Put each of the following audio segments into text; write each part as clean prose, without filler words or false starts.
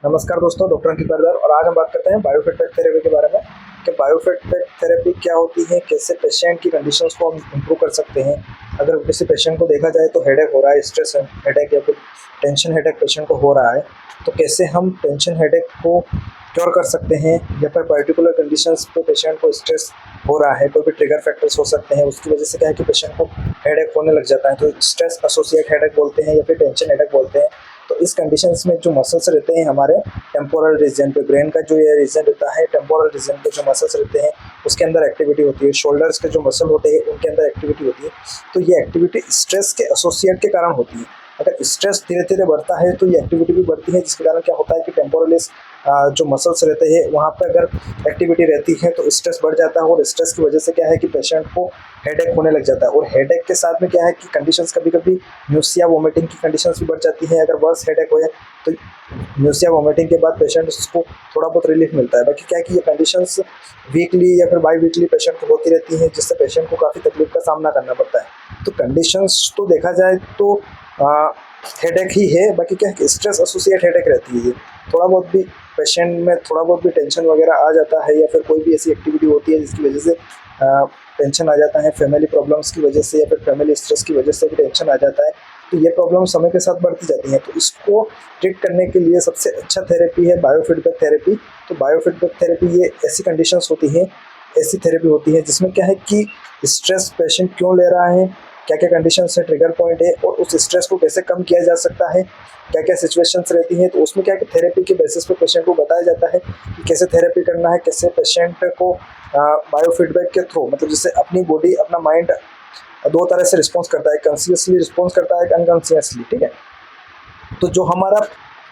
नमस्कार दोस्तों, डॉक्टर अंकित बरदार। और आज हम बात करते हैं बायोफीडबैक थेरेपी के बारे में कि बायोफीडबैक थेरेपी क्या होती है, कैसे पेशेंट की कंडीशंस को हम इम्प्रूव कर सकते हैं। अगर किसी पेशेंट को देखा जाए तो हेडेक हो रहा है, स्ट्रेस हेडेक या फिर टेंशन हेडेक पेशेंट को हो रहा है, तो कैसे हम टेंशन हेडेक को क्योर कर सकते हैं, या फिर पर्टिकुलर कंडीशंस पे पेशेंट को स्ट्रेस हो रहा है, कोई भी ट्रिगर फैक्टर्स हो सकते हैं, उसकी वजह से क्या है कि पेशेंट को हेडेक होने लग जाता है। तो स्ट्रेस एसोसिएट हेडेक बोलते हैं या फिर टेंशन हेडेक बोलते हैं। तो इस कंडीशंस में जो मसल्स रहते हैं हमारे टेम्पोरल रीजन पे, ब्रेन का जो ये रीजन रहता है, टेम्पोरल रीजन पे जो मसल्स रहते हैं उसके अंदर एक्टिविटी होती है। शोल्डर्स के जो मसल होते हैं उनके अंदर एक्टिविटी होती है। तो ये एक्टिविटी स्ट्रेस के एसोसिएट के कारण होती है। अगर स्ट्रेस धीरे धीरे बढ़ता है तो ये एक्टिविटी भी बढ़ती है, जिसके कारण क्या होता है कि टेम्पोरलिस जो मसल्स रहते हैं वहाँ पे अगर एक्टिविटी रहती है तो स्ट्रेस बढ़ जाता है, और स्ट्रेस की वजह से क्या है कि पेशेंट को हेडेक होने लग जाता है। और हेडेक के साथ में क्या है कि कंडीशंस कभी कभी न्यूसिया वोमिटिंग की कंडीशंस भी बढ़ जाती हैं। अगर वर्स हेडेक हो तो न्यूसिया वोमिटिंग के बाद पेशेंट को थोड़ा बहुत रिलीफ मिलता है। बाकी क्या है कि ये कंडीशंस वीकली या फिर बाई वीकली पेशेंट को होती रहती हैं, जिससे पेशेंट को काफ़ी तकलीफ का सामना करना पड़ता है। तो कंडीशंस तो देखा जाए तो हेडेक ही है। बाकी क्या है कि स्ट्रेस एसोसिएट हेडेक रहती है। थोड़ा बहुत भी पेशेंट में थोड़ा बहुत भी टेंशन वगैरह आ जाता है, या फिर कोई भी ऐसी एक्टिविटी होती है जिसकी वजह से टेंशन आ जाता है, फैमिली प्रॉब्लम्स की वजह से या फिर फैमिली स्ट्रेस की वजह से भी टेंशन आ जाता है, तो ये प्रॉब्लम समय के साथ बढ़ती जाती हैं। तो इसको ट्रीट करने के लिए सबसे अच्छा थेरेपी है बायोफीडबैक थेरेपी। तो बायोफीडबैक थेरेपी ये ऐसी कंडीशंस होती हैं, ऐसी थेरेपी होती है जिसमें क्या है कि स्ट्रेस पेशेंट क्यों ले रहा है, क्या क्या कंडीशन से ट्रिगर पॉइंट है, और उस स्ट्रेस को कैसे कम किया जा सकता है, क्या क्या सिचुएशंस रहती हैं। तो उसमें क्या है कि थेरेपी के बेसिस पे पेशेंट को बताया जाता है कि कैसे थेरेपी करना है, कैसे पेशेंट को बायोफीडबैक के थ्रू, मतलब जैसे अपनी बॉडी अपना माइंड दो तरह से रिस्पॉन्स करता है, कॉन्शियसली रिस्पॉन्स करता है, अनकॉन्शियसली। ठीक है। तो जो हमारा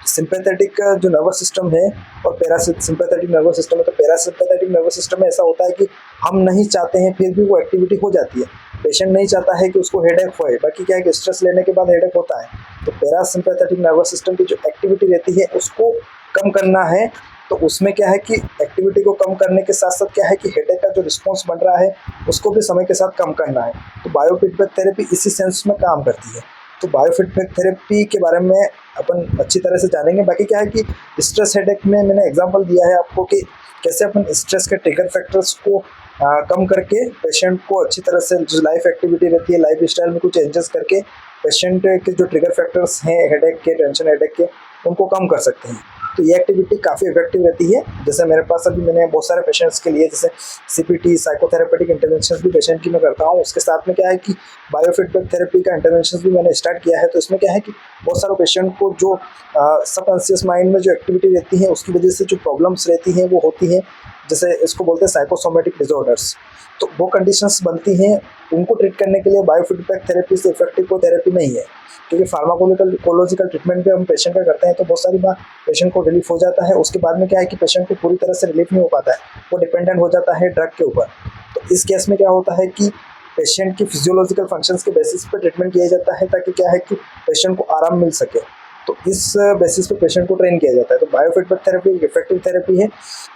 सिंपैथेटिक जो नर्वस सिस्टम है और पैरासिम्पैथेटिक नर्वस सिस्टम है, तो पैरासिम्पैथेटिक नर्वस सिस्टम में ऐसा होता है कि हम नहीं चाहते हैं फिर भी वो एक्टिविटी हो जाती है। पेशेंट नहीं चाहता है कि उसको हेडेक होए, बाकी क्या है कि स्ट्रेस लेने के बाद हेडेक होता है। तो पैरासिम्पैथेटिक नर्वस सिस्टम की जो एक्टिविटी रहती है उसको कम करना है। तो उसमें क्या है कि एक्टिविटी को कम करने के साथ साथ क्या है कि हेडेक का जो रिस्पॉन्स बन रहा है उसको भी समय के साथ कम करना है। तो बायोफीडबैक थेरेपी इसी सेंस में काम करती है। तो बायोफीडबैक थेरेपी के बारे में अपन अच्छी तरह से जानेंगे। बाकी क्या है कि स्ट्रेस हेडेक में मैंने एग्जांपल दिया है आपको कि कैसे अपन स्ट्रेस के ट्रिगर फैक्टर्स को कम करके पेशेंट को अच्छी तरह से जो लाइफ एक्टिविटी रहती है, लाइफ स्टाइल में कुछ चेंजेस करके पेशेंट के जो ट्रिगर फैक्टर्स हैं हेडेक के, टेंशन हेडेक के, उनको कम कर सकते हैं। तो ये एक्टिविटी काफ़ी इफेक्टिव रहती है। जैसे मेरे पास अभी मैंने बहुत सारे पेशेंट्स के लिए जैसे सीपीटी साइकोथेरेपेटिक इंटरवेंशन भी पेशेंट की मैं करता हूँ। उसके साथ में क्या है कि बायोफीडबैक थेरेपी का इंटरवेंशन भी मैंने स्टार्ट किया है। तो इसमें क्या है कि बहुत सारे पेशेंट को जो सबकॉन्शियस माइंड में जो एक्टिविटी रहती है उसकी वजह से जो प्रॉब्लम्स रहती हैं वो होती हैं, जैसे इसको बोलते हैं साइकोसोमेटिक डिसऑर्डर्स। तो वो कंडीशंस बनती हैं, उनको ट्रीट करने के लिए बायोफीडबैक थेरेपी से इफेक्टिव कोई थेरेपी नहीं है। क्योंकि फार्माकोलॉजिकल ट्रीटमेंट भी हम पेशेंट का करते हैं तो बहुत सारी बार पेशेंट को रिलीफ हो जाता है। उसके बाद में क्या है कि पेशेंट को पूरी तरह से रिलीफ नहीं हो पाता है, वो डिपेंडेंट हो जाता है ड्रग के ऊपर। तो इस केस में क्या होता है कि पेशेंट की फिजियोलॉजिकल फंक्शंस के बेसिस पे ट्रीटमेंट किया जाता है, ताकि क्या है कि पेशेंट को आराम मिल सके। तो इस बेसिस पे पेशेंट को ट्रेन किया जाता है। तो बायोफीडबैक थेरेपी एक इफेक्टिव थेरेपी है।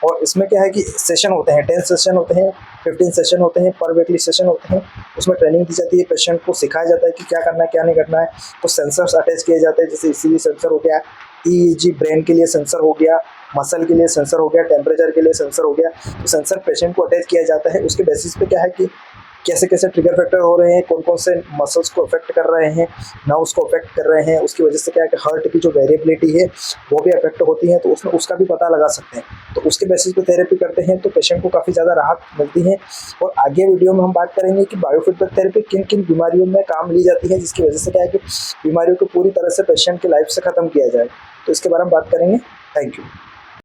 और इसमें क्या है कि सेशन होते हैं, 10 सेशन होते हैं, 15 सेशन होते हैं, पर वीकली सेशन होते हैं। उसमें ट्रेनिंग दी जाती है, पेशेंट को सिखाया जाता है कि क्या करना है क्या नहीं करना है। कुछ सेंसर्स अटैच किए जाते हैं, जैसे ईसीजी सेंसर हो गया, ईईजी ब्रेन के लिए सेंसर हो गया, मसल के लिए सेंसर हो गया, टेम्परेचर के लिए सेंसर हो गया। तो सेंसर पेशेंट को अटैच किया जाता है। उसके बेसिस पे क्या है कि कैसे कैसे ट्रिगर फैक्टर हो रहे हैं, कौन कौन से मसल्स को अफेक्ट कर रहे हैं, नर्व्स को अफेक्ट कर रहे हैं, उसकी वजह से क्या है कि हार्ट की जो वेरिएबिलिटी है वो भी अफेक्ट होती है। तो उसमें उसका भी पता लगा सकते हैं। तो उसके बेसिस पे थेरेपी करते हैं तो पेशेंट को काफ़ी ज़्यादा राहत मिलती है। और आगे वीडियो में हम बात करेंगे कि बायोफीडबैक थेरेपी किन किन बीमारियों में काम ली जाती है, जिसकी वजह से क्या है कि बीमारियों को पूरी तरह से पेशेंट की लाइफ से ख़त्म किया जाए। तो इसके बारे में बात करेंगे। Thank you.